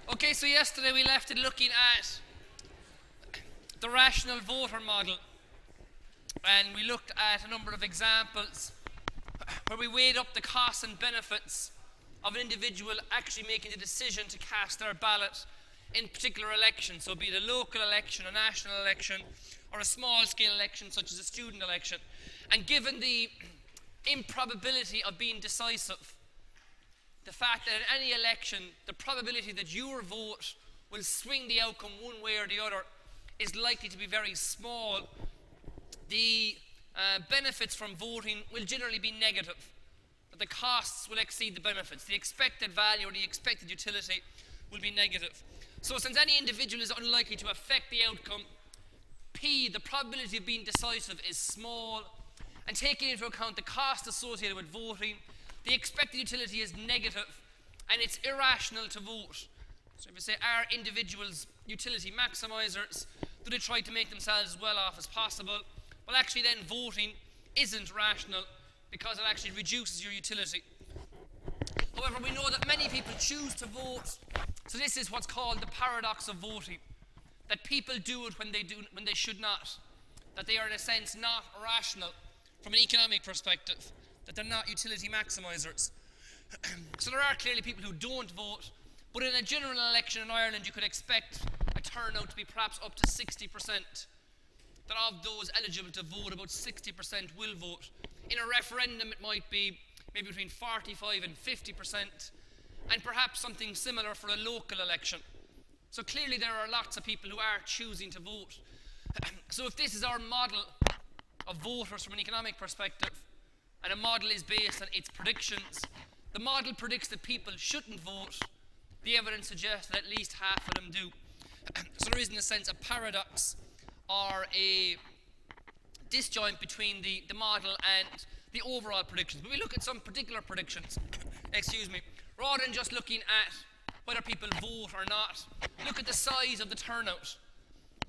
Okay, so yesterday we left it looking at the rational voter model, and we looked at a number of examples where we weighed up the costs and benefits of an individual actually making the decision to cast their ballot in particular elections, so be it a local election, a national election, or a small-scale election such as a student election. And given the improbability of being decisive, the fact that in any election, the probability that your vote will swing the outcome one way or the other is likely to be very small, the benefits from voting will generally be negative. That the costs will exceed the benefits. The expected value or the expected utility will be negative. So since any individual is unlikely to affect the outcome, P, the probability of being decisive, is small, and taking into account the cost associated with voting, the expected utility is negative, and it's irrational to vote. So if you say, are individuals utility maximizers? Do they try to make themselves as well off as possible? Well, actually then voting isn't rational because it actually reduces your utility. However, we know that many people choose to vote, so this is what's called the paradox of voting. That people do it when they should not. That they are in a sense not rational from an economic perspective. That they're not utility maximizers. So there are clearly people who don't vote, but in a general election in Ireland you could expect a turnout to be perhaps up to 60%. That of those eligible to vote, about 60% will vote. In a referendum it might be maybe between 45 and 50%, and perhaps something similar for a local election. So clearly there are lots of people who are choosing to vote. So if this is our model of voters from an economic perspective, and a model is based on its predictions, the model predicts that people shouldn't vote. The evidence suggests that at least half of them do. So there is, in a sense, a paradox or a disjoint between the model and the overall predictions. But we look at some particular predictions, rather than just looking at whether people vote or not. Look at the size of the turnout.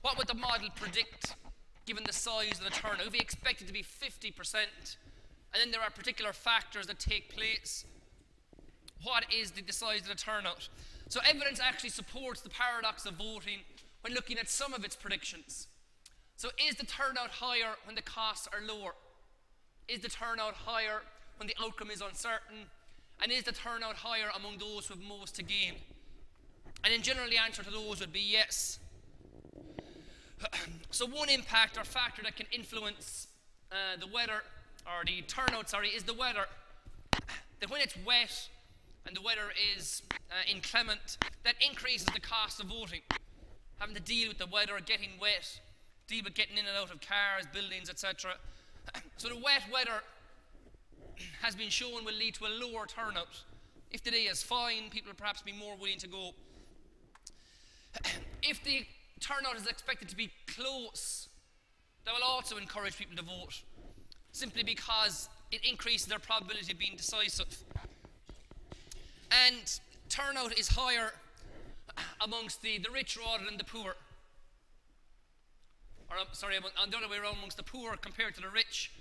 What would the model predict given the size of the turnout? If we expect it to be 50%, and then there are particular factors that take place, what is the size of the turnout? So evidence actually supports the paradox of voting when looking at some of its predictions. So is the turnout higher when the costs are lower? Is the turnout higher when the outcome is uncertain? And is the turnout higher among those who have most to gain? And in general, the answer to those would be yes. So one impact or factor that can influence the weather, or the turnout, is the weather. That when it's wet and the weather is inclement, that increases the cost of voting. Having to deal with the weather, getting wet, deal with getting in and out of cars, buildings, etc. So the wet weather has been shown will lead to a lower turnout. If the day is fine, people will perhaps be more willing to go. If the turnout is expected to be close, that will also encourage people to vote, simply because it increases their probability of being decisive. And turnout is higher amongst the rich rather than the poor. Or, on the other way around, amongst the poor compared to the rich.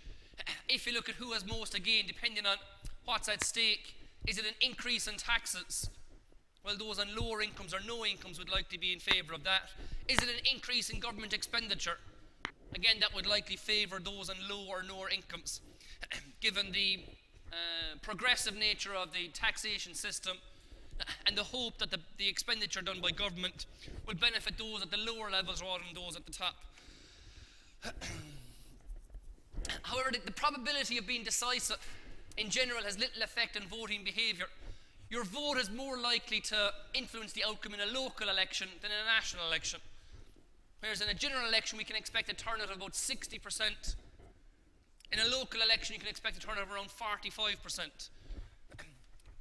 If you look at who has most to gain, depending on what's at stake, is it an increase in taxes? Well, those on lower incomes or no incomes would likely be in favour of that. Is it an increase in government expenditure? Again, that would likely favour those on lower or lower incomes. Given the progressive nature of the taxation system and the hope that the expenditure done by government will benefit those at the lower levels rather than those at the top. However, the probability of being decisive in general has little effect on voting behaviour. Your vote is more likely to influence the outcome in a local election than in a national election. Whereas in a general election we can expect a turnout of about 60%. In a local election you can expect a turnout of around 45%.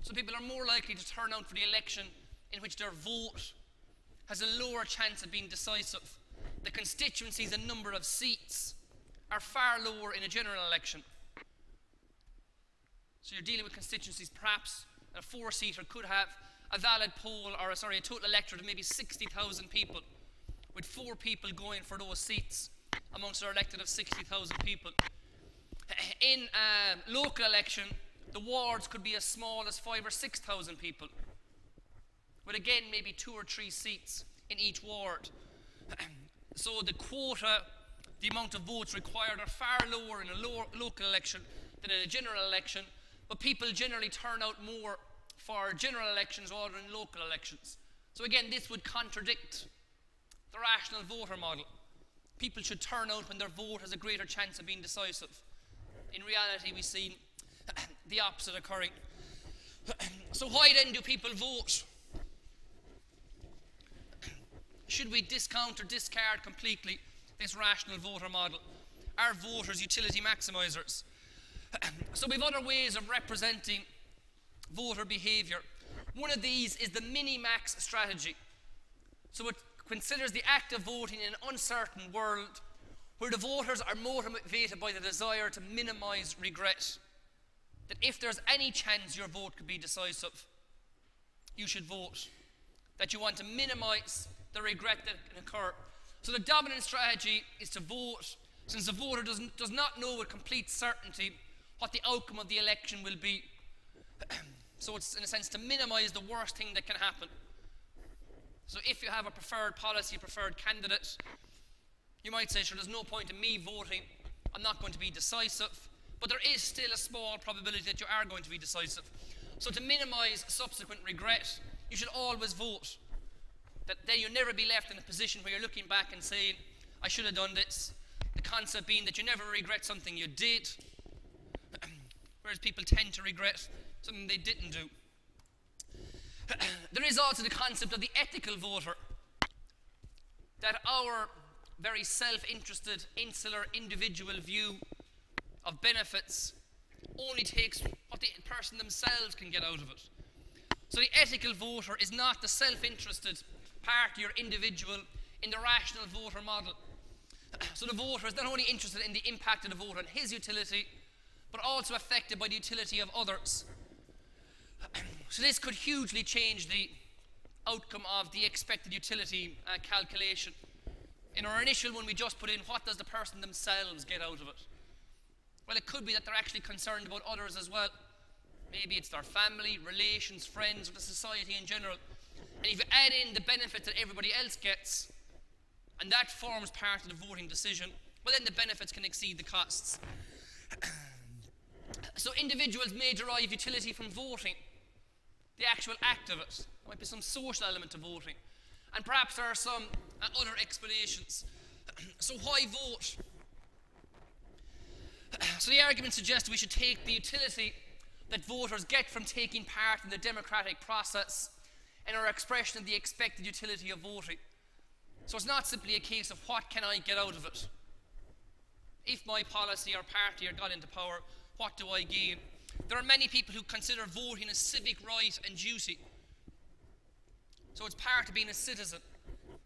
So people are more likely to turn out for the election in which their vote has a lower chance of being decisive. The constituencies and number of seats are far lower in a general election. So you're dealing with constituencies, perhaps a four-seater could have a valid poll, or a total electorate of maybe 60,000 people, with 4 people going for those seats amongst our electorate of 60,000 people. In a local election, the wards could be as small as 5,000 or 6,000 people, with but again, maybe 2 or 3 seats in each ward. So the quota, the amount of votes required, are far lower in a local election than in a general election, but people generally turn out more for general elections rather than local elections. So again, this would contradict the rational voter model. People should turn out when their vote has a greater chance of being decisive. In reality, we see the opposite occurring. So why then do people vote? Should we discount or discard completely this rational voter model? Are voters utility maximisers? So we have other ways of representing voter behaviour. One of these is the mini-max strategy. So it considers the act of voting in an uncertain world where the voters are motivated by the desire to minimise regret. That if there's any chance your vote could be decisive, you should vote. That you want to minimise the regret that can occur. So the dominant strategy is to vote, since the voter does not know with complete certainty what the outcome of the election will be. So it's, in a sense, to minimise the worst thing that can happen. So if you have a preferred policy, preferred candidate, you might say, sure, there's no point in me voting, I'm not going to be decisive, but there is still a small probability that you are going to be decisive. So to minimise subsequent regret, you should always vote. That then you'll never be left in a position where you're looking back and saying, I should have done this. The concept being that you never regret something you did, whereas people tend to regret something they didn't do. There is also the concept of the ethical voter, that our very self-interested, insular, individual view of benefits only takes what the person themselves can get out of it. So the ethical voter is not the self-interested party or individual in the rational voter model. So the voter is not only interested in the impact of the vote on his utility, but also affected by the utility of others. So this could hugely change the outcome of the expected utility calculation. In our initial one, we just put in what does the person themselves get out of it. Well, it could be that they're actually concerned about others as well. Maybe it's their family, relations, friends, or the society in general. And if you add in the benefits that everybody else gets, and that forms part of the voting decision, well, then the benefits can exceed the costs. So individuals may derive utility from voting, the actual act of it. There might be some social element to voting. And perhaps there are some other explanations. So why vote? So the argument suggests we should take the utility that voters get from taking part in the democratic process and our expression of the expected utility of voting. So it's not simply a case of what can I get out of it. If my policy or party got into power, what do I gain? There are many people who consider voting a civic right and duty. So it's part of being a citizen,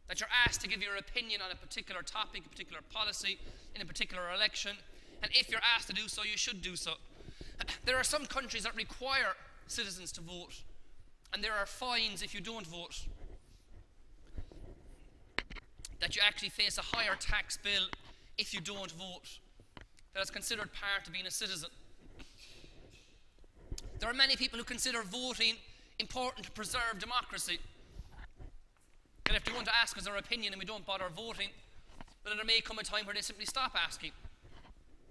that you're asked to give your opinion on a particular topic, a particular policy, in a particular election, and if you're asked to do so, you should do so. There are some countries that require citizens to vote, and there are fines if you don't vote. That you actually face a higher tax bill if you don't vote. That is considered part of being a citizen. There are many people who consider voting important to preserve democracy. And if they want to ask us our opinion and we don't bother voting, then there may come a time where they simply stop asking.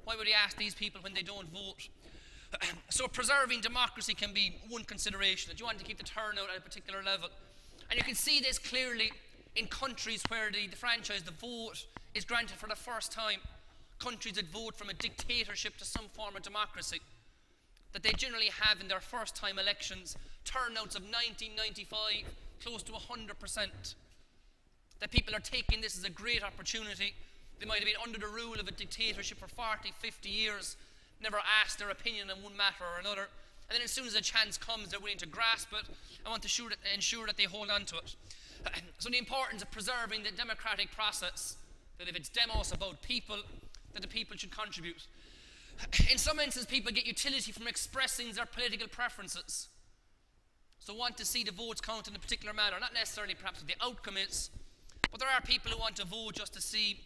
Why would they ask these people when they don't vote? So preserving democracy can be one consideration, that you want to keep the turnout at a particular level. And you can see this clearly in countries where the franchise, the vote, is granted for the first time. Countries that vote from a dictatorship to some form of democracy. That they generally have in their first time elections turnouts of 1995, close to 100%. That people are taking this as a great opportunity. They might have been under the rule of a dictatorship for 40, 50 years, never asked their opinion on one matter or another, and then as soon as a chance comes, they're willing to grasp it and want to ensure that they hold on to it. So the importance of preserving the democratic process, that if it's demos about people, that the people should contribute. In some instances, people get utility from expressing their political preferences. So want to see the votes count in a particular manner, not necessarily perhaps what the outcome is, but there are people who want to vote just to see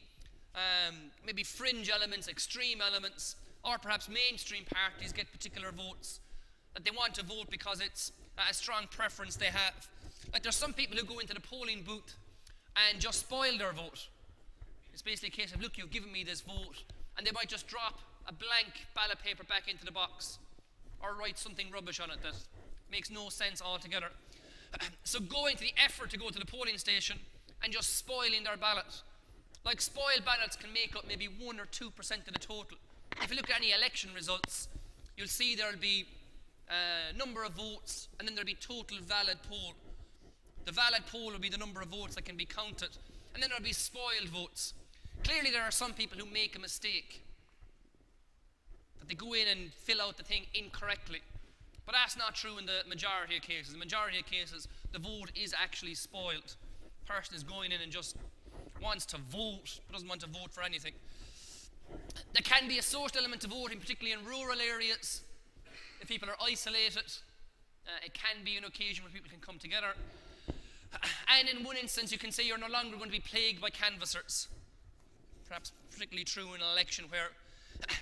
maybe fringe elements, extreme elements, or perhaps mainstream parties get particular votes, that they want to vote because it's a strong preference they have. Like there's some people who go into the polling booth and just spoil their vote. It's basically a case of, look, you've given me this vote, and they might just drop a blank ballot paper back into the box or write something rubbish on it that makes no sense altogether. So going to the effort to go to the polling station and just spoiling their ballot. Like spoiled ballots can make up maybe 1 or 2% of the total. If you look at any election results, you'll see there'll be number of votes and then there'll be total valid poll. The valid poll will be the number of votes that can be counted, and then there'll be spoiled votes. Clearly there are some people who make a mistake, that they go in and fill out the thing incorrectly. But that's not true in the majority of cases. In the majority of cases, the vote is actually spoiled. The person is going in and just wants to vote, but doesn't want to vote for anything. There can be a social element to voting, particularly in rural areas. If people are isolated, it can be an occasion where people can come together. And in one instance, you can say you're no longer going to be plagued by canvassers. Perhaps particularly true in an election where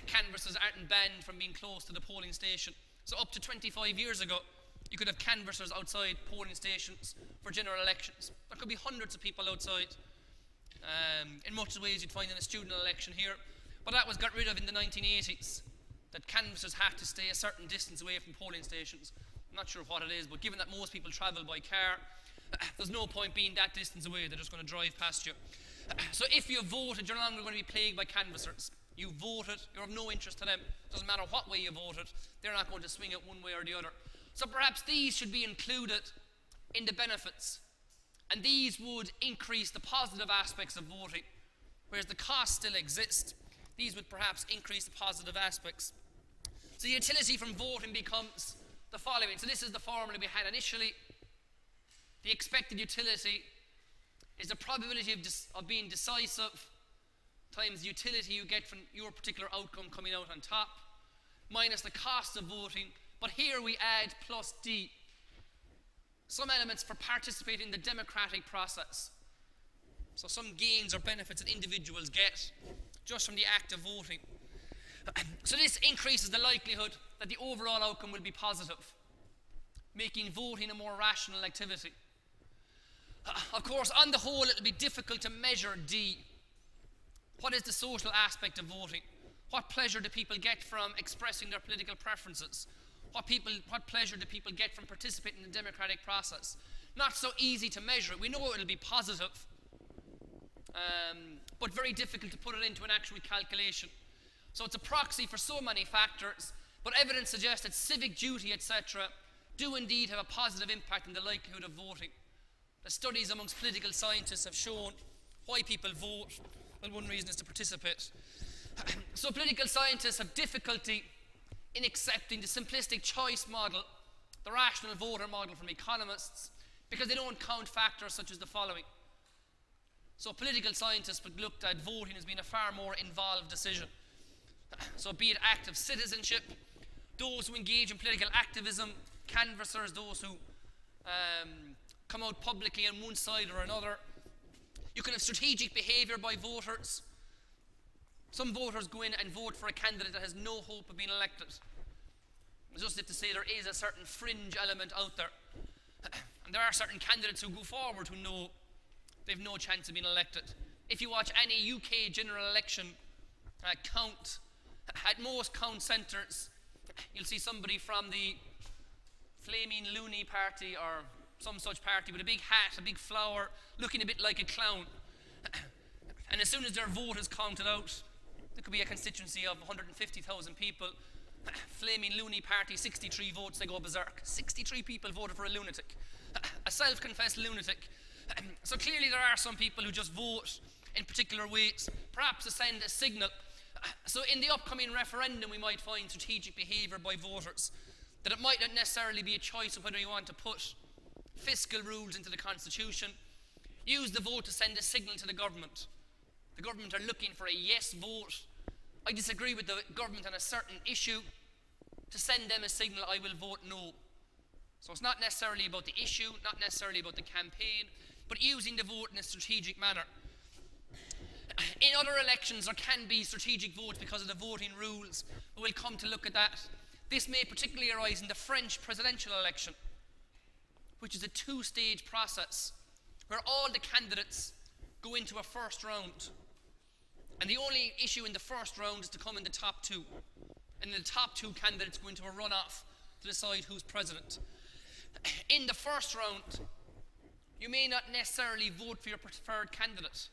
canvassers aren't banned from being close to the polling station. So up to 25 years ago, you could have canvassers outside polling stations for general elections. There could be hundreds of people outside. In much of the ways you'd find in a student election here. But that was got rid of in the 1980s, that canvassers have to stay a certain distance away from polling stations. I'm not sure what it is, but given that most people travel by car, there's no point being that distance away. They're just going to drive past you. So if you voted, you're no longer going to be plagued by canvassers. You voted, you're of no interest to them. Doesn't matter what way you voted, they're not going to swing it one way or the other. So perhaps these should be included in the benefits. And these would increase the positive aspects of voting, whereas the costs still exist. These would perhaps increase the positive aspects. So the utility from voting becomes the following. So this is the formula we had initially. The expected utility is the probability of being decisive times the utility you get from your particular outcome coming out on top, minus the cost of voting. But here we add plus D, some elements for participating in the democratic process. So some gains or benefits that individuals get just from the act of voting. So this increases the likelihood that the overall outcome will be positive, making voting a more rational activity. Of course, on the whole, it'll be difficult to measure D. What is the social aspect of voting? What pleasure do people get from expressing their political preferences? What pleasure do people get from participating in the democratic process? Not so easy to measure it. We know it'll be positive, but very difficult to put it into an actual calculation. So it's a proxy for so many factors, but evidence suggests that civic duty, etc., do indeed have a positive impact on the likelihood of voting. The studies amongst political scientists have shown why people vote. Well, one reason is to participate. So political scientists have difficulty in accepting the simplistic choice model, the rational voter model from economists, because they don't count factors such as the following. So political scientists would look at voting as being a far more involved decision. So be it active citizenship, those who engage in political activism, canvassers, those who come out publicly on one side or another. You can have strategic behaviour by voters. Some voters go in and vote for a candidate that has no hope of being elected. It's just to say there is a certain fringe element out there. And there are certain candidates who go forward who know they've no chance of being elected. If you watch any UK general election count, at most count centres, you'll see somebody from the Flaming Loony Party or some such party with a big hat, a big flower, looking a bit like a clown. And as soon as their vote is counted out, there could be a constituency of 150,000 people. Flaming Loony Party, 63 votes, they go berserk. 63 people voted for a lunatic, a self-confessed lunatic. So clearly there are some people who just vote in particular ways, perhaps to send a signal. So in the upcoming referendum we might find strategic behaviour by voters, that it might not necessarily be a choice of whether you want to put fiscal rules into the constitution, use the vote to send a signal to the government. The government are looking for a yes vote. I disagree with the government on a certain issue, to send them a signal, I will vote no. So it's not necessarily about the issue, not necessarily about the campaign, but using the vote in a strategic manner. In other elections there can be strategic votes because of the voting rules, but we'll come to look at that. This may particularly arise in the French presidential election. which is a two-stage process where all the candidates go into a first round. And the only issue in the first round is to come in the top two. And the top two candidates go into a runoff to decide who's president. In the first round, you may not necessarily vote for your preferred candidate.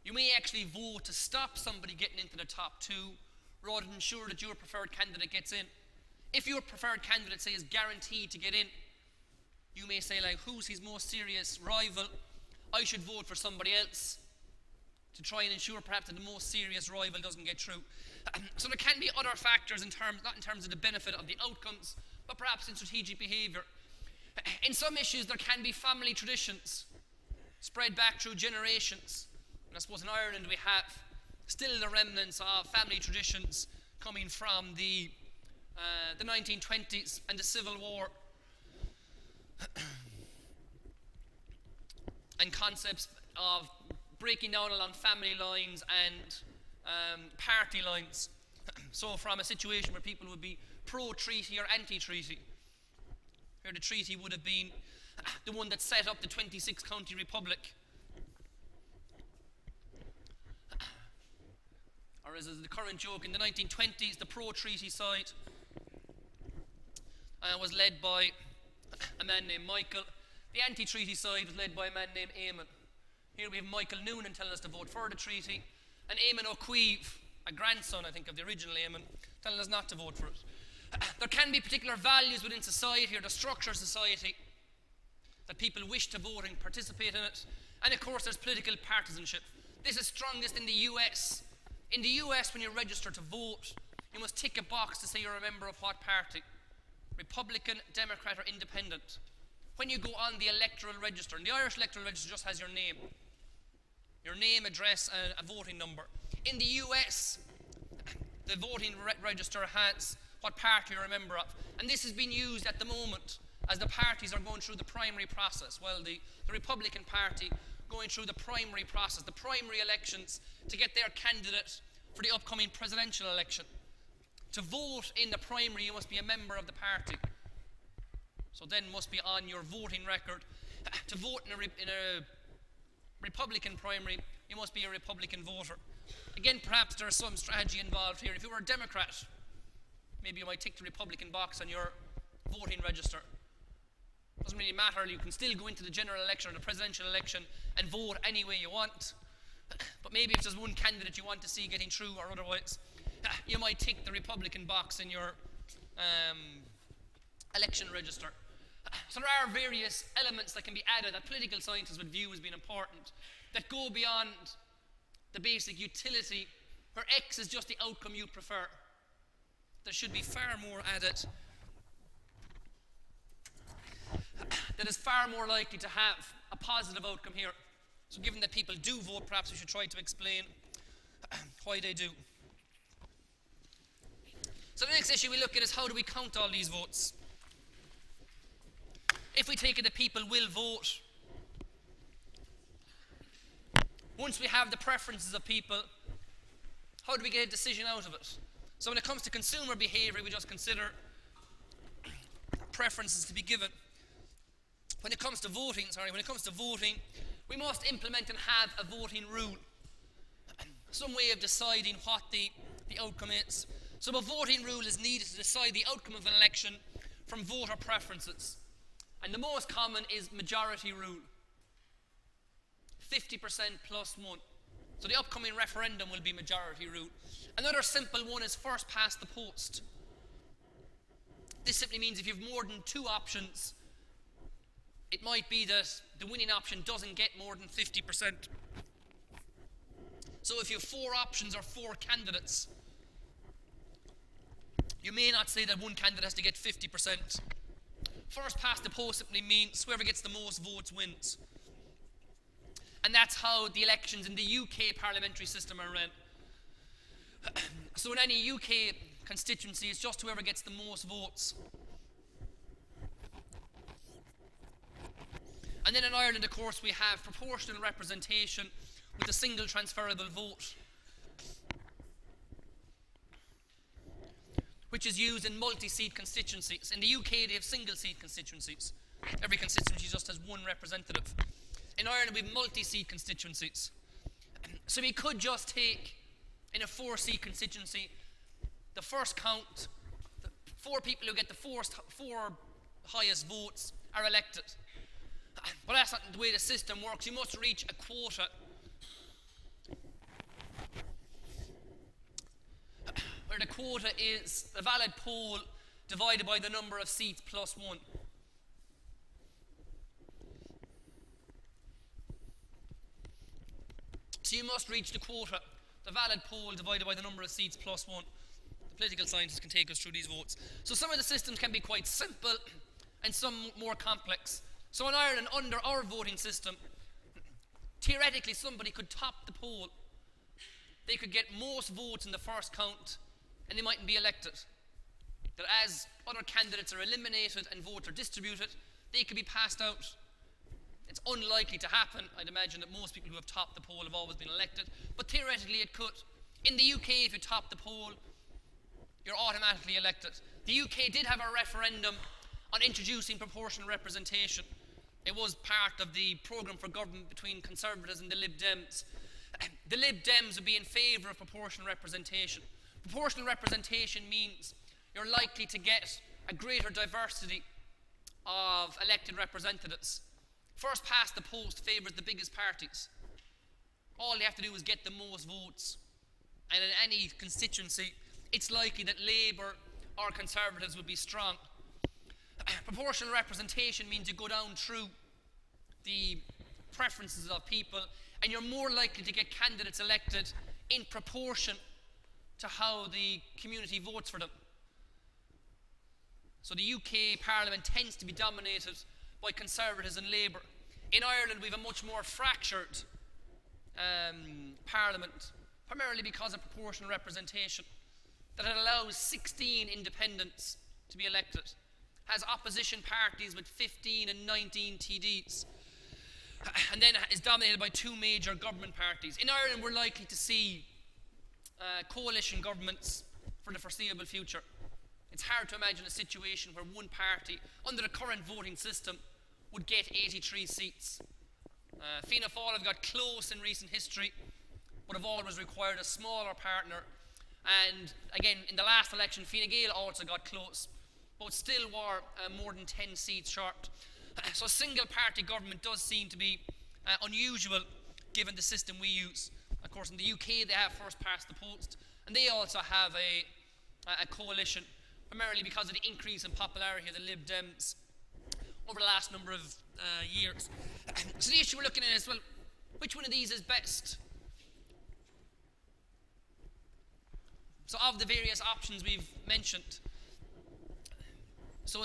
You may actually vote to stop somebody getting into the top two rather than ensure that your preferred candidate gets in. If your preferred candidate, say, is guaranteed to get in, you may say, like, who's his most serious rival? I should vote for somebody else to try and ensure perhaps that the most serious rival doesn't get through. So there can be other factors, not in terms of the benefit of the outcomes, but perhaps in strategic behaviour. In some issues, there can be family traditions spread back through generations. And I suppose in Ireland we have still the remnants of family traditions coming from the 1920s and the Civil War. And concepts of breaking down along family lines and party lines. So from a situation where people would be pro-treaty or anti-treaty. Here the treaty would have been the one that set up the 26-county republic. Or as is the current joke, in the 1920s, the pro-treaty side was led by a man named Michael. The anti-treaty side was led by a man named Eamon. Here we have Michael Noonan telling us to vote for the treaty, and Eamon O'Queeve, a grandson, I think, of the original Eamon, telling us not to vote for it. There can be particular values within society or the structure of society that people wish to vote and participate in it. And of course there's political partisanship. This is strongest in the US. In the US, when you register to vote, you must tick a box to say you're a member of what party. Republican, Democrat or Independent. When you go on the electoral register, and the Irish electoral register just has your name, address and a voting number. In the US, the voting register has what party you're a member of. And this has been used at the moment as the parties are going through the primary process. Well, the Republican Party going through the primary process, the primary elections to get their candidate for the upcoming presidential election. To vote in the primary, you must be a member of the party. So then must be on your voting record. To vote in a Republican primary, you must be a Republican voter. Again, perhaps there's some strategy involved here. If you were a Democrat, maybe you might tick the Republican box on your voting register. Doesn't really matter. You can still go into the general election or the presidential election and vote any way you want. But maybe if there's one candidate you want to see getting through or otherwise, you might tick the Republican box in your election register. So there are various elements that can be added that political scientists would view as being important that go beyond the basic utility, where X is just the outcome you prefer. There should be far more added that is far more likely to have a positive outcome here. So given that people do vote, perhaps we should try to explain why they do. So the next issue we look at is how do we count all these votes? If we take it that people will vote, once we have the preferences of people, how do we get a decision out of it? So when it comes to consumer behaviour, we just consider preferences to be given. When it comes to voting, we must implement and have a voting rule. Some way of deciding what the outcome is. So a voting rule is needed to decide the outcome of an election from voter preferences. And the most common is majority rule. 50% plus one. So the upcoming referendum will be majority rule. Another simple one is first past the post. This simply means if you have more than two options, it might be that the winning option doesn't get more than 50%. So if you have four options or four candidates, you may not say that one candidate has to get 50%. First past the post simply means whoever gets the most votes wins. And that's how the elections in the UK parliamentary system are run. So in any UK constituency, it's just whoever gets the most votes. And then in Ireland, of course, we have proportional representation with a single transferable vote, which is used in multi-seat constituencies. In the UK, they have single-seat constituencies. Every constituency just has one representative. In Ireland, we have multi-seat constituencies. So we could just take, in a 4-seat constituency, the first count, the 4 people who get the 4 highest votes are elected. But that's not the way the system works. You must reach a quota. Where the quota is the valid poll divided by the number of seats plus 1. So you must reach the quota, the valid poll divided by the number of seats plus 1. The political scientists can take us through these votes. So some of the systems can be quite simple and some more complex. So in Ireland, under our voting system, theoretically somebody could top the poll. They could get most votes in the first count and they mightn't be elected. That as other candidates are eliminated and votes are distributed, they could be passed out. It's unlikely to happen. I'd imagine that most people who have topped the poll have always been elected, but theoretically it could. In the UK, if you top the poll, you're automatically elected. The UK did have a referendum on introducing proportional representation. It was part of the programme for government between Conservatives and the Lib Dems. The Lib Dems would be in favour of proportional representation. Proportional representation means you're likely to get a greater diversity of elected representatives. First past the post favours the biggest parties. All they have to do is get the most votes. And in any constituency, it's likely that Labour or Conservatives would be strong. Proportional representation means you go down through the preferences of people and you're more likely to get candidates elected in proportion to how the community votes for them. So the UK Parliament tends to be dominated by Conservatives and Labour. In Ireland, we have a much more fractured Parliament, primarily because of proportional representation, that it allows 16 independents to be elected, has opposition parties with 15 and 19 TDs, and then is dominated by 2 major government parties. In Ireland, we're likely to see coalition governments for the foreseeable future. It's hard to imagine a situation where one party, under the current voting system, would get 83 seats. Fianna Fáil have got close in recent history, but have always required a smaller partner. And again, in the last election, Fine Gael also got close, but still were more than 10 seats short. So single-party government does seem to be unusual given the system we use. Of course, in the UK, they have first past the post, and they also have a coalition, primarily because of the increase in popularity of the Lib Dems over the last number of years. So the issue we're looking at is, well, which one of these is best? So of the various options we've mentioned, so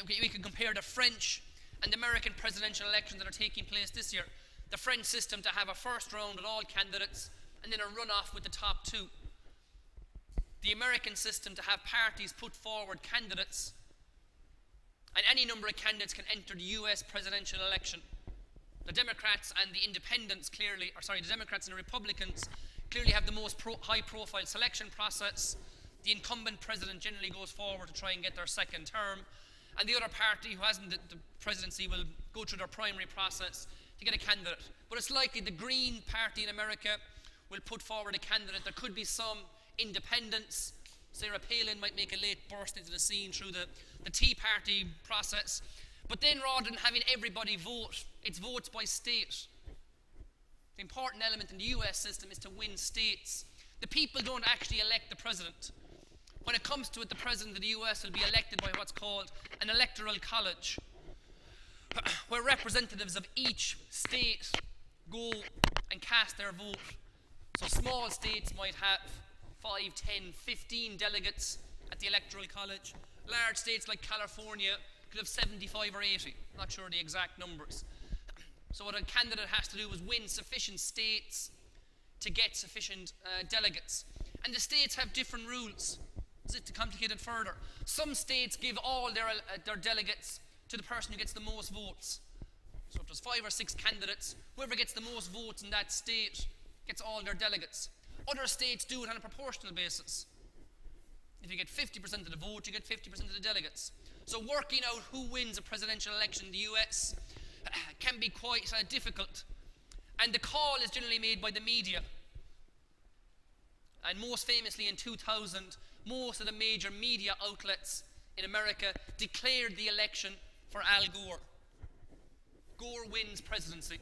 we can compare the French and the American presidential elections that are taking place this year. The French system to have a first round with all candidates and then a runoff with the top 2. The American system to have parties put forward candidates, and any number of candidates can enter the US presidential election. The Democrats and the Independents clearly, the Democrats and the Republicans clearly have the most high-profile selection process. The incumbent president generally goes forward to try and get their second term, and the other party who hasn't the presidency will go through their primary process to get a candidate. But it's likely the Green Party in America will put forward a candidate. There could be some independents. Sarah Palin might make a late burst into the scene through the Tea Party process. But then rather than having everybody vote, it's votes by state. The important element in the US system is to win states. The people don't actually elect the president. When it comes to it, the president of the US will be elected by what's called an electoral college, where representatives of each state go and cast their vote. So small states might have 5, 10, 15 delegates at the electoral college. Large states like California could have 75 or 80. I'm not sure the exact numbers. So what a candidate has to do is win sufficient states to get sufficient delegates. And the states have different rules. Is it to complicate it further? Some states give all their delegates to the person who gets the most votes. So if there's 5 or 6 candidates, whoever gets the most votes in that state gets all their delegates. Other states do it on a proportional basis. If you get 50% of the vote, you get 50% of the delegates. So working out who wins a presidential election in the US can be quite difficult. And the call is generally made by the media. And most famously in 2000, most of the major media outlets in America declared the election for Al Gore. Gore wins presidency.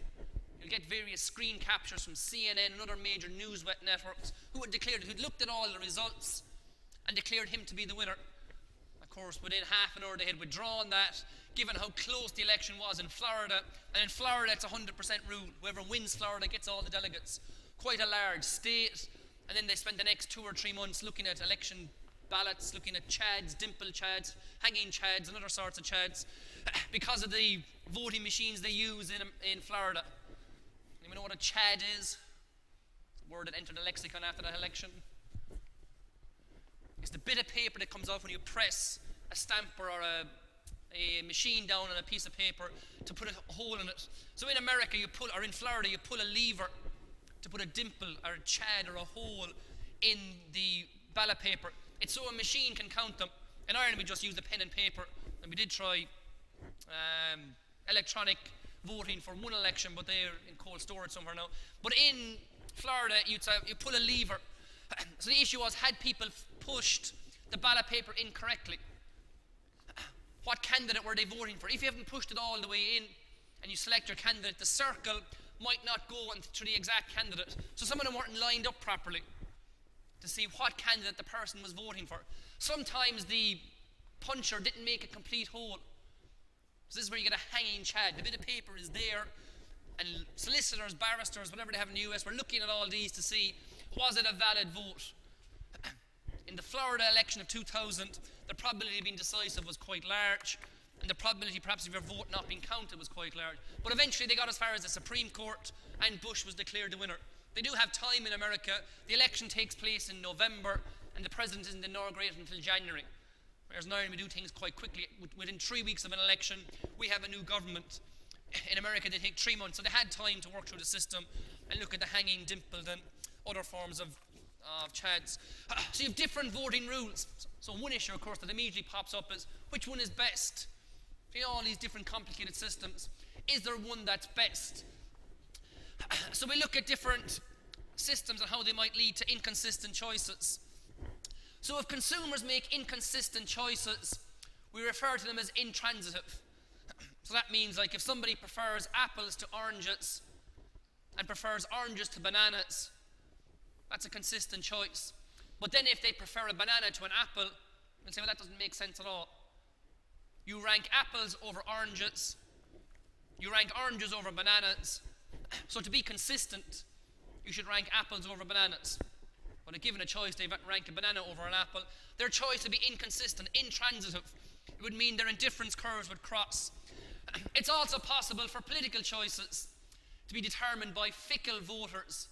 You'll get various screen captures from CNN and other major news networks who had declared it, who'd looked at all the results and declared him to be the winner. Of course, within half an hour they had withdrawn that, given how close the election was in Florida. And in Florida, it's 100% rule. Whoever wins Florida gets all the delegates. Quite a large state. And then they spent the next 2 or 3 months looking at election ballots, looking at chads, dimple chads, hanging chads, and other sorts of chads, because of the voting machines they use in Florida. Anyone know what a chad is? It's a word that entered the lexicon after that election. It's the bit of paper that comes off when you press a stamper or a machine down on a piece of paper to put a hole in it. So in America, or in Florida, you pull a lever to put a dimple or a chad or a hole in the ballot paper. It's so a machine can count them. In Ireland, we just use the pen and paper, and we did try electronic voting for one election, but they're in cold storage somewhere now. But in Florida, you pull a lever. So the issue was, had people pushed the ballot paper incorrectly? What candidate were they voting for? If you haven't pushed it all the way in and you select your candidate, the circle might not go to the exact candidate. So some of them weren't lined up properly to see what candidate the person was voting for. Sometimes the puncher didn't make a complete hole. So this is where you get a hanging chad. The bit of paper is there, and solicitors, barristers, whatever they have in the US, were looking at all these to see, was it a valid vote? In the Florida election of 2000, the probability of being decisive was quite large, and the probability perhaps of your vote not being counted was quite large. But eventually they got as far as the Supreme Court, and Bush was declared the winner. They do have time in America. The election takes place in November, and the president isn't inaugurated until January. Whereas in Ireland we do things quite quickly. Within 3 weeks of an election, we have a new government. In America they take 3 months, so they had time to work through the system and look at the hanging, dimpled, and other forms of chads. So you have different voting rules. So one issue, of course, that immediately pops up is, which one is best? You know, all these different complicated systems. Is there one that's best? So we look at different systems and how they might lead to inconsistent choices. So if consumers make inconsistent choices, we refer to them as intransitive. So that means, like, if somebody prefers apples to oranges and prefers oranges to bananas, that's a consistent choice. But then if they prefer a banana to an apple, we'll say, well, that doesn't make sense at all. You rank apples over oranges. You rank oranges over bananas. So to be consistent, you should rank apples over bananas. But if given a choice, they rank a banana over an apple. Their choice would be inconsistent, intransitive. It would mean their indifference curves would cross. It's also possible for political choices to be determined by fickle voters,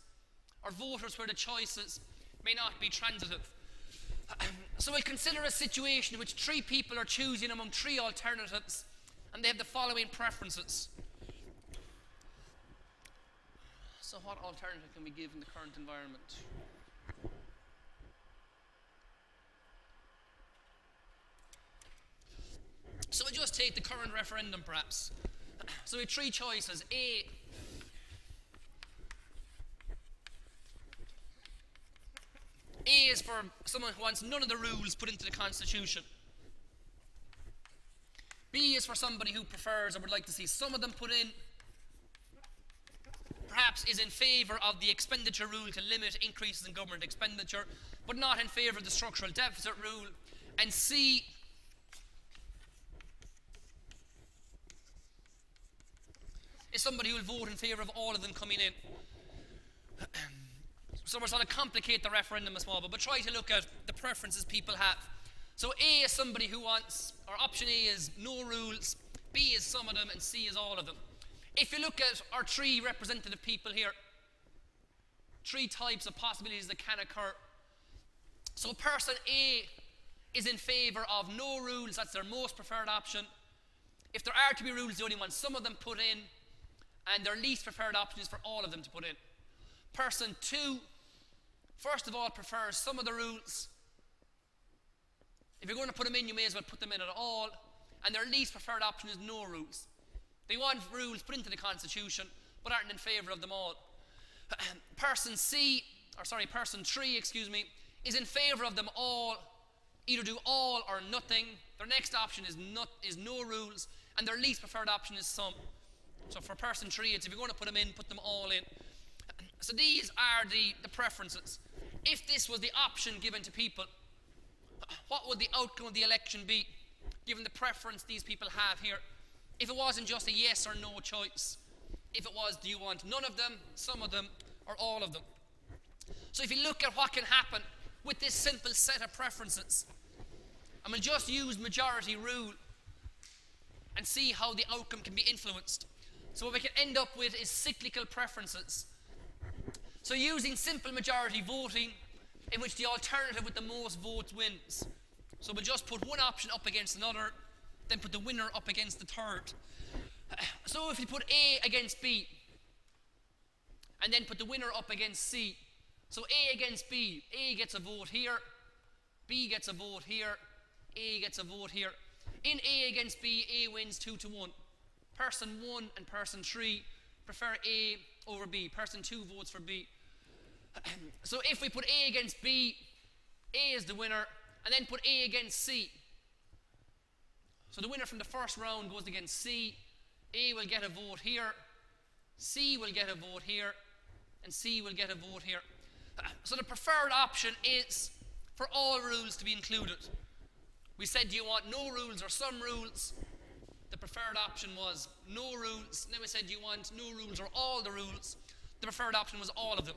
or voters where the choices may not be transitive. So we'll consider a situation in which 3 people are choosing among 3 alternatives, and they have the following preferences. So what alternative can we give in the current environment? So we'll just take the current referendum, perhaps. So we have 3 choices. A is for someone who wants none of the rules put into the Constitution. B is for somebody who prefers or would like to see some of them put in. Perhaps is in favour of the expenditure rule to limit increases in government expenditure, but not in favour of the structural deficit rule. And C is somebody who will vote in favour of all of them coming in. So we're going to complicate the referendum a small bit, but try to look at the preferences people have. So A is somebody who wants, or option A is no rules, B is some of them, and C is all of them. If you look at our 3 representative people here, 3 types of possibilities that can occur. So person A is in favour of no rules, that's their most preferred option. If there are to be rules, they only want some of them put in, and their least preferred option is for all of them to put in. Person 2, first of all, prefers some of the rules. If you're going to put them in, you may as well put them in at all. and their least preferred option is no rules. They want rules put into the Constitution, but aren't in favour of them all. Person 3, is in favour of them all, either do all or nothing. Their next option is no rules, and their least preferred option is some. So for person 3, it's if you're going to put them in, put them all in. So these are the preferences. If this was the option given to people, what would the outcome of the election be, given the preference these people have here? If it wasn't just a yes or no choice. If it was, do you want none of them, some of them, or all of them? So if you look at what can happen with this simple set of preferences, and we'll just use majority rule and see how the outcome can be influenced. So what we can end up with is cyclical preferences. So using simple majority voting, in which the alternative with the most votes wins. So we'll just put one option up against another, then put the winner up against the third. So if you put A against B, and then put the winner up against C. So A against B, A gets a vote here, B gets a vote here, A gets a vote here. In A against B, A wins 2-1. Person 1 and person 3 prefer A over B. Person 2 votes for B. So if we put A against B, A is the winner, and then put A against C. So the winner from the first round goes against C. A will get a vote here, C will get a vote here, and C will get a vote here. So the preferred option is for all rules to be included. We said, do you want no rules or some rules? The preferred option was no rules. And then we said, do you want no rules or all the rules? The preferred option was all of them.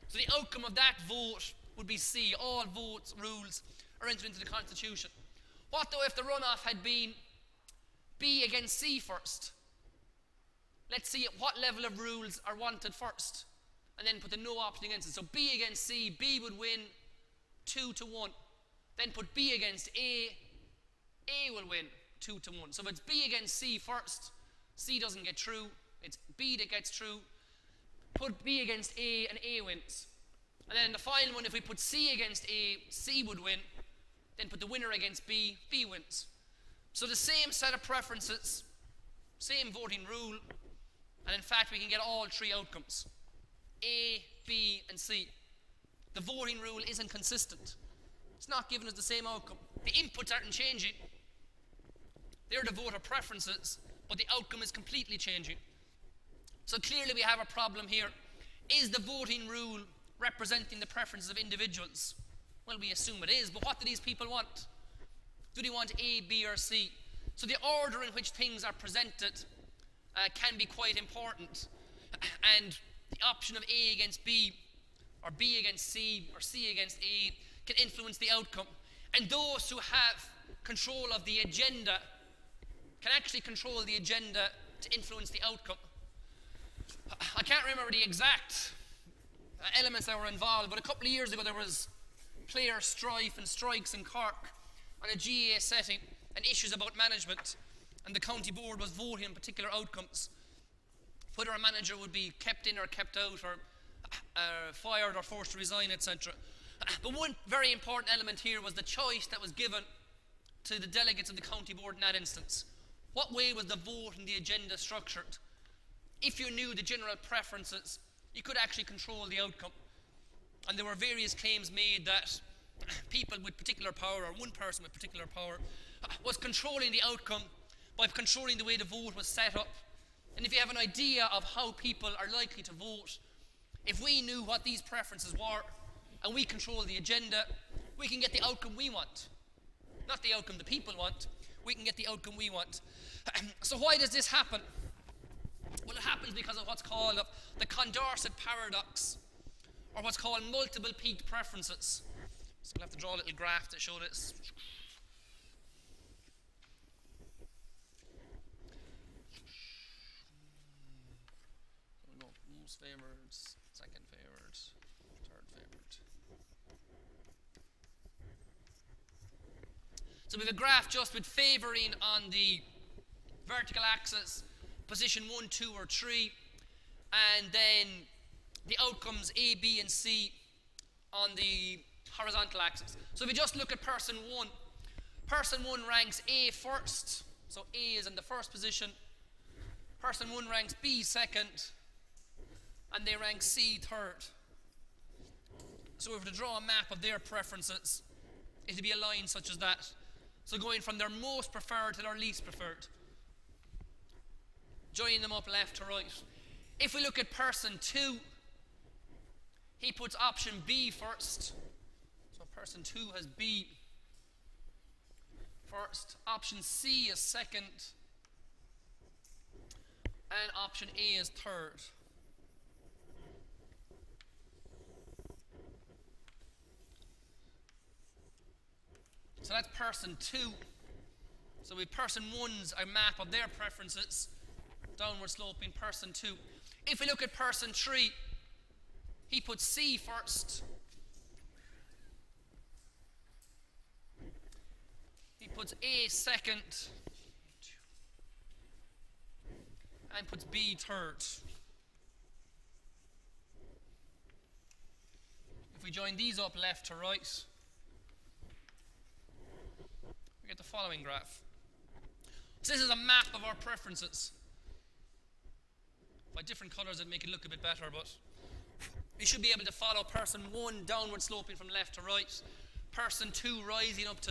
So the outcome of that vote would be C. All votes, rules are entered into the Constitution. What though if the runoff had been B against C first? Let's see at what level of rules are wanted first, and then put the no option against it. So B against C, B would win 2-1. Then put B against A, A will win 2-1. So if it's B against C first, C doesn't get through, it's B that gets through. Put B against A and A wins. And then the final one, if we put C against A, C would win. Then put the winner against B, B wins. So the same set of preferences, same voting rule, and in fact we can get all three outcomes. A, B and C. The voting rule isn't consistent. It's not giving us the same outcome. The inputs aren't changing. They're the voter preferences, but the outcome is completely changing. So clearly we have a problem here. Is the voting rule representing the preferences of individuals? Well, we assume it is, but what do these people want? Do they want A, B or C? So the order in which things are presented can be quite important. And the option of A against B, or B against C, or C against A can influence the outcome. And those who have control of the agenda can actually control the agenda to influence the outcome. I can't remember the exact elements that were involved, but a couple of years ago there was player strife and strikes in Cork on a GA setting and issues about management, and the county board was voting on particular outcomes, whether a manager would be kept in or kept out, or fired or forced to resign, etc. But one very important element here was the choice that was given to the delegates of the county board in that instance. What way was the vote and the agenda structured? If you knew the general preferences, you could actually control the outcome. And there were various claims made that people with particular power, or one person with particular power, was controlling the outcome by controlling the way the vote was set up. And if you have an idea of how people are likely to vote, if we knew what these preferences were, and we control the agenda, we can get the outcome we want. Not the outcome the people want, we can get the outcome we want. So why does this happen? Well, it happens because of what's called the Condorcet paradox, or what's called multiple peaked preferences. So we'll have to draw a little graph to show this. We'll go most favoured, second favoured, third favoured. So we have a graph just with favouring on the vertical axis, position 1, 2 or 3, and then the outcomes A, B and C on the horizontal axis. So if we just look at person 1, person 1 ranks A first, So A is in the first position, person 1 ranks B second, and they rank C third. So if we were to draw a map of their preferences, it would be a line such as that. So going from their most preferred to their least preferred. Joining them up left to right. If we look at person 2, he puts option B first. So person 2 has B first. Option C is second. And option A is third. So that's person 2. So with person 1's a map of their preferences, downward sloping person 2. If we look at person 3, he puts C first. He puts A second. And puts B third. If we join these up left to right, we get the following graph. So this is a map of our preferences. By different colours it'd make it look a bit better, but you should be able to follow person 1 downward sloping from left to right, person 2 rising up to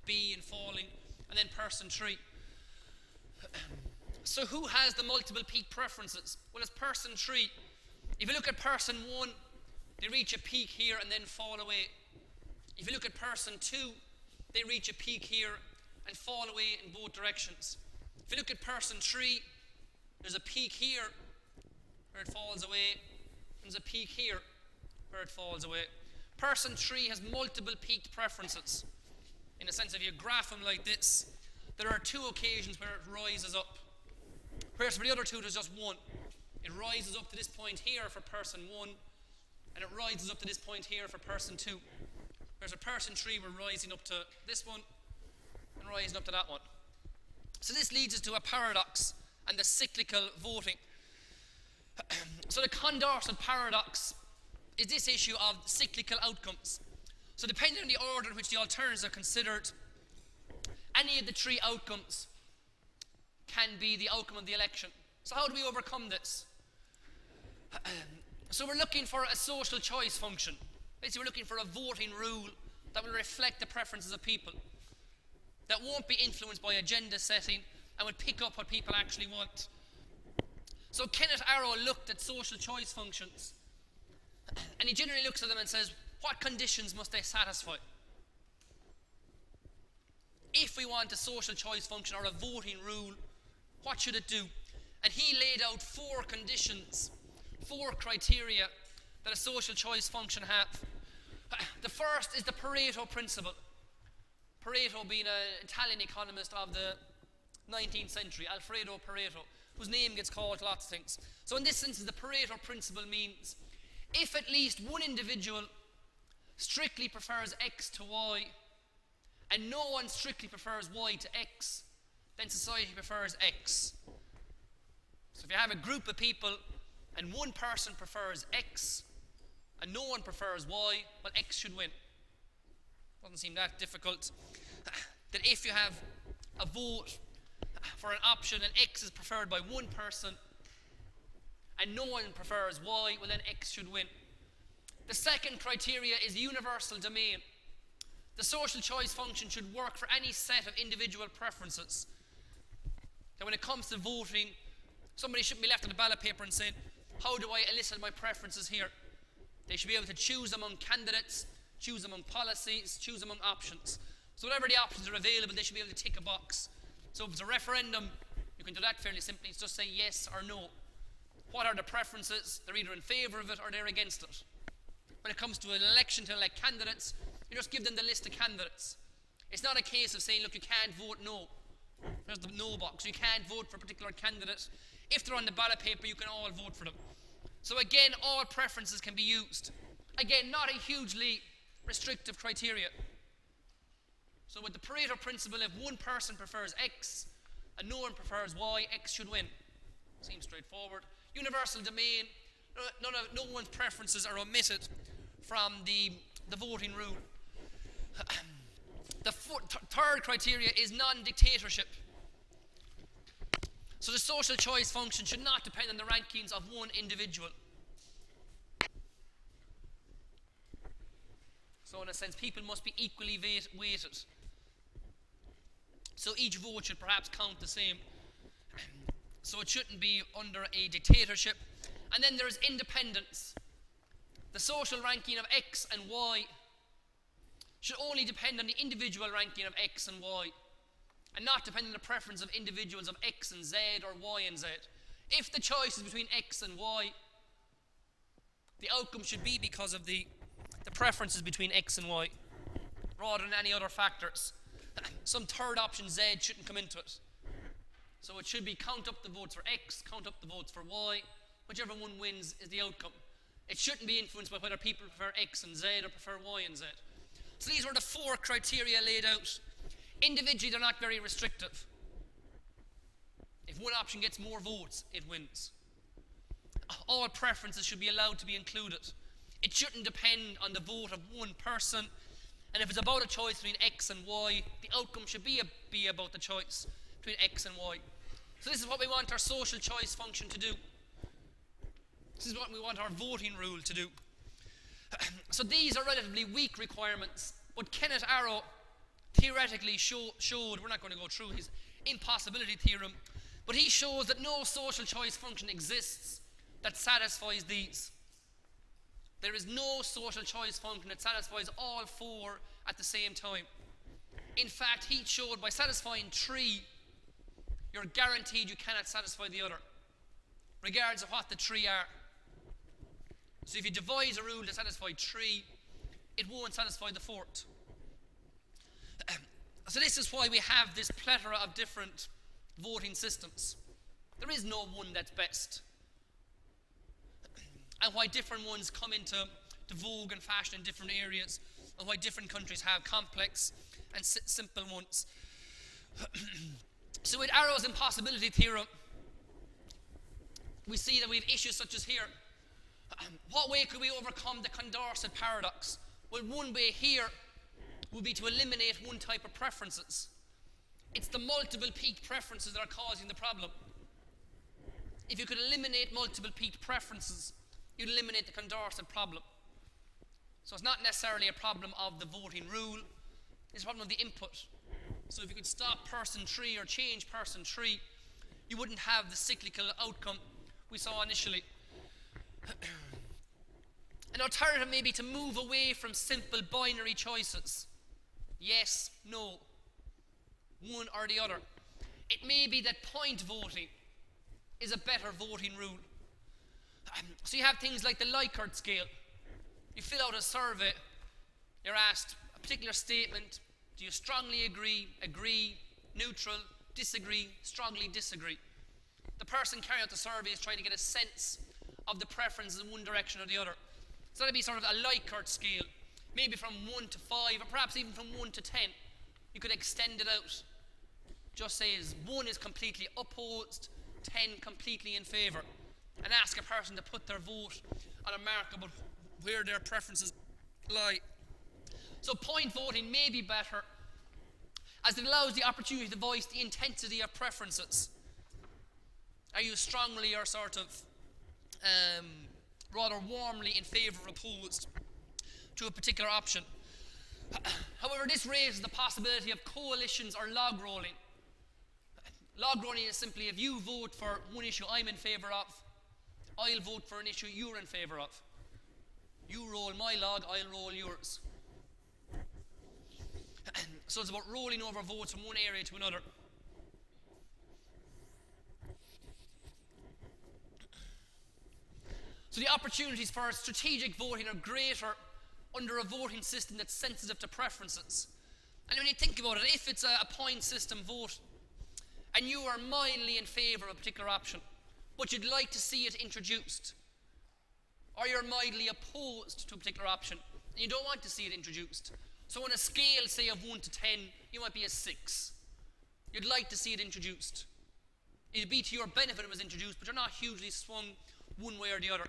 B and falling, and then person 3. So who has the multiple peak preferences? Well, it's person 3. If you look at person 1, they reach a peak here and then fall away. If you look at person 2, they reach a peak here and fall away in both directions. If you look at person 3, there's a peak here where it falls away. There's a peak here where it falls away. Person 3 has multiple peaked preferences. In a sense, if you graph them like this, there are 2 occasions where it rises up. Whereas for the other 2, there's just 1. It rises up to this point here for person 1, and it rises up to this point here for person 2. Whereas for person 3, we're rising up to this one and rising up to that one. So this leads us to a paradox and the cyclical voting. So the Condorcet paradox is this issue of cyclical outcomes. So depending on the order in which the alternatives are considered, any of the 3 outcomes can be the outcome of the election. So how do we overcome this? So we're looking for a social choice function. Basically, we're looking for a voting rule that will reflect the preferences of people, that won't be influenced by agenda setting and will pick up what people actually want. So Kenneth Arrow looked at social choice functions, and he generally looks at them and says, what conditions must they satisfy? If we want a social choice function or a voting rule, what should it do? And he laid out 4 conditions, 4 criteria that a social choice function has. The first is the Pareto principle. Pareto being an Italian economist of the 19th century, Alfredo Pareto, whose name gets called lots of things. So in this instance, the Pareto principle means if at least one individual strictly prefers X to Y, and no one strictly prefers Y to X, then society prefers X. So if you have a group of people and one person prefers X and no one prefers Y, well, X should win. Doesn't seem that difficult. That if you have a vote for an option and X is preferred by one person and no one prefers Y, well then X should win. The second criteria is the universal domain. The social choice function should work for any set of individual preferences. That when it comes to voting, somebody shouldn't be left on the ballot paper and saying, how do I elicit my preferences here? They should be able to choose among candidates, choose among policies, choose among options. So whatever the options are available, they should be able to tick a box. So if it's a referendum, you can do that fairly simply. It's just say yes or no. What are the preferences? They're either in favour of it or they're against it. When it comes to an election to elect candidates, you just give them the list of candidates. It's not a case of saying, look, you can't vote no. There's the no box. You can't vote for a particular candidate. If they're on the ballot paper, you can all vote for them. So again, all preferences can be used. Again, not a hugely restrictive criteria. So with the Pareto principle, if one person prefers X and no one prefers Y, X should win. Seems straightforward. Universal domain, no one's preferences are omitted from the voting rule. The third criteria is non-dictatorship. So the social choice function should not depend on the rankings of one individual. So in a sense, people must be equally weighted. So each vote should perhaps count the same. So it shouldn't be under a dictatorship. And then there is independence. The social ranking of X and Y should only depend on the individual ranking of X and Y, and not depend on the preference of individuals of X and Z or Y and Z. If the choice is between X and Y, the outcome should be because of the preferences between X and Y, rather than any other factors. Some third option, Z, shouldn't come into it. So it should be count up the votes for X, count up the votes for Y. Whichever one wins is the outcome. It shouldn't be influenced by whether people prefer X and Z or prefer Y and Z. So these were the 4 criteria laid out. Individually, they're not very restrictive. If one option gets more votes, it wins. All preferences should be allowed to be included. It shouldn't depend on the vote of one person. And if it's about a choice between X and Y, the outcome should be about the choice between X and Y. So this is what we want our social choice function to do. This is what we want our voting rule to do. So these are relatively weak requirements, but Kenneth Arrow theoretically showed, we're not going to go through his impossibility theorem, but he shows that no social choice function exists that satisfies these. There is no social choice function that satisfies all 4 at the same time. In fact, he showed by satisfying 3, you're guaranteed you cannot satisfy the other, regardless of what the 3 are. So if you devise a rule to satisfy 3, it won't satisfy the 4th. So this is why we have this plethora of different voting systems. There is no one that's best. And why different ones come into vogue and fashion in different areas, and why different countries have complex and simple ones. So with Arrow's impossibility theorem, we see that we have issues such as here. What way could we overcome the Condorcet paradox? Well, one way here would be to eliminate one type of preferences. It's the multiple peaked preferences that are causing the problem. If you could eliminate multiple peaked preferences, you'd eliminate the Condorcet problem. So it's not necessarily a problem of the voting rule, it's a problem of the input. So if you could stop person 3 or change person 3, you wouldn't have the cyclical outcome we saw initially. An alternative may be to move away from simple binary choices. Yes, no, one or the other. It may be that point voting is a better voting rule. So you have things like the Likert scale. You fill out a survey, you're asked a particular statement. Do you strongly agree, agree, neutral, disagree, strongly disagree? The person carrying out the survey is trying to get a sense of the preferences in one direction or the other. So that'd be sort of a Likert scale, maybe from 1 to 5, or perhaps even from 1 to 10. You could extend it out. Just say 1 is completely opposed, 10 completely in favour, and ask a person to put their vote on a mark about where their preferences lie. So point voting may be better, as it allows the opportunity to voice the intensity of preferences. Are you strongly or sort of rather warmly in favour or opposed to a particular option? However, this raises the possibility of coalitions or log rolling. Log rolling is simply if you vote for one issue I'm in favour of, I'll vote for an issue you're in favour of. You roll my log, I'll roll yours. So it's about rolling over votes from one area to another. So the opportunities for strategic voting are greater under a voting system that's sensitive to preferences. And when you think about it, if it's a point system vote, and you are mildly in favour of a particular option, but you'd like to see it introduced, or you're mildly opposed to a particular option, and you don't want to see it introduced. So on a scale, say, of 1 to 10, you might be a 6. You'd like to see it introduced. It'd be to your benefit it was introduced, but you're not hugely swung one way or the other.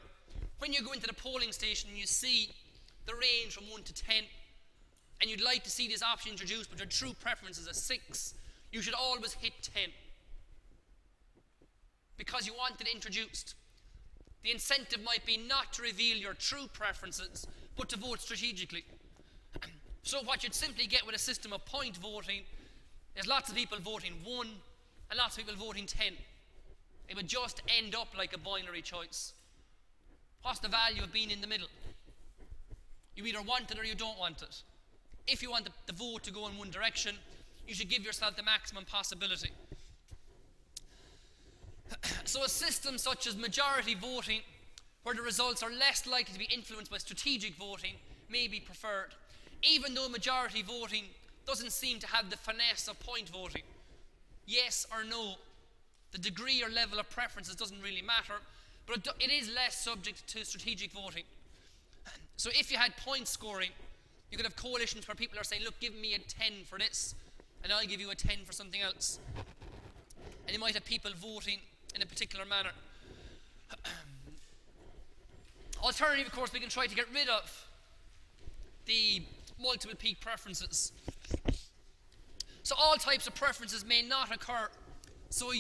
When you go into the polling station and you see the range from 1 to 10, and you'd like to see this option introduced, but your true preference is a 6, you should always hit 10. because you want it introduced. The incentive might be not to reveal your true preferences, but to vote strategically. So what you'd simply get with a system of point voting is lots of people voting 1 and lots of people voting 10. It would just end up like a binary choice. What's the value of being in the middle? You either want it or you don't want it. If you want the vote to go in one direction, you should give yourself the maximum possibility. So a system such as majority voting, where the results are less likely to be influenced by strategic voting, may be preferred, even though majority voting doesn't seem to have the finesse of point voting. Yes or no, the degree or level of preferences doesn't really matter, but it is less subject to strategic voting. So if you had point scoring, you could have coalitions where people are saying, look, give me a 10 for this, and I'll give you a 10 for something else. And you might have people voting in a particular manner. Alternatively, of course, we can try to get rid of the multiple peak preferences. So all types of preferences may not occur. So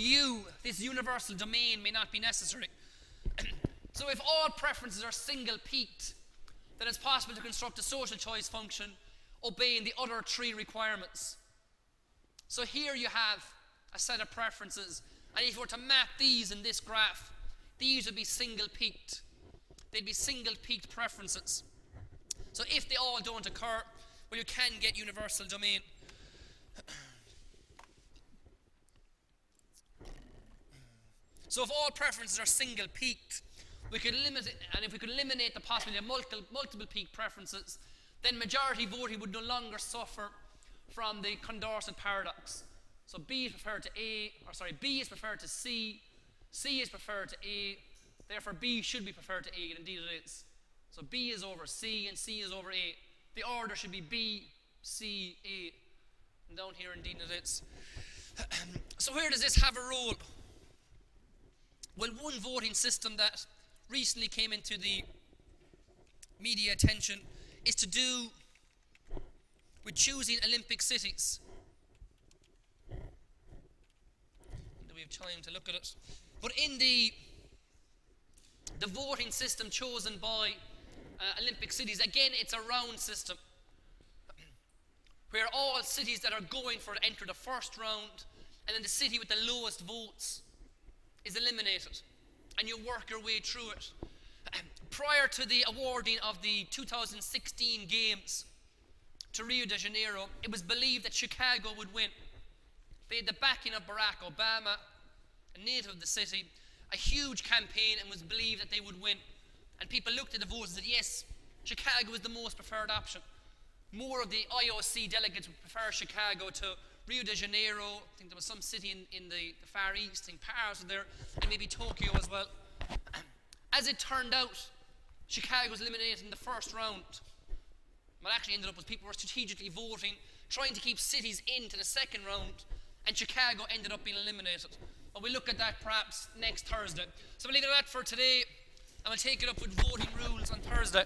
this universal domain, may not be necessary. So if all preferences are single peaked, then it's possible to construct a social choice function obeying the other 3 requirements. So here you have a set of preferences, and if you were to map these in this graph, these would be single peaked. They'd be single peaked preferences. So if they all don't occur, well, you can get universal domain. So if all preferences are single peaked, we could limit it, and if we could eliminate the possibility of multiple peak preferences, then majority voting would no longer suffer from the Condorcet paradox. So B is preferred to C, C is preferred to A, therefore B should be preferred to A, and indeed it is. So B is over C and C is over A. The order should be B, C, A, and down here indeed it is. So where does this have a role? Well, one voting system that recently came into the media attention is to do with choosing Olympic cities. Do we have time to look at it? But in the voting system chosen by Olympic cities, again, it's a round system where all cities that are going for it enter the first round, and then the city with the lowest votes is eliminated, and you work your way through it. Prior to the awarding of the 2016 Games to Rio de Janeiro, it was believed that Chicago would win. They had the backing of Barack Obama, a native of the city, a huge campaign, and was believed that they would win. And people looked at the votes and said, yes, Chicago was the most preferred option. More of the IOC delegates would prefer Chicago to Rio de Janeiro. I think there was some city in the Far East, I think Paris was there, and maybe Tokyo as well. As it turned out, Chicago was eliminated in the first round. What actually ended up was people were strategically voting, trying to keep cities into the second round, and Chicago ended up being eliminated. But we'll look at that perhaps next Thursday. So we'll leave it at that for today, and we'll take it up with voting rules on Thursday.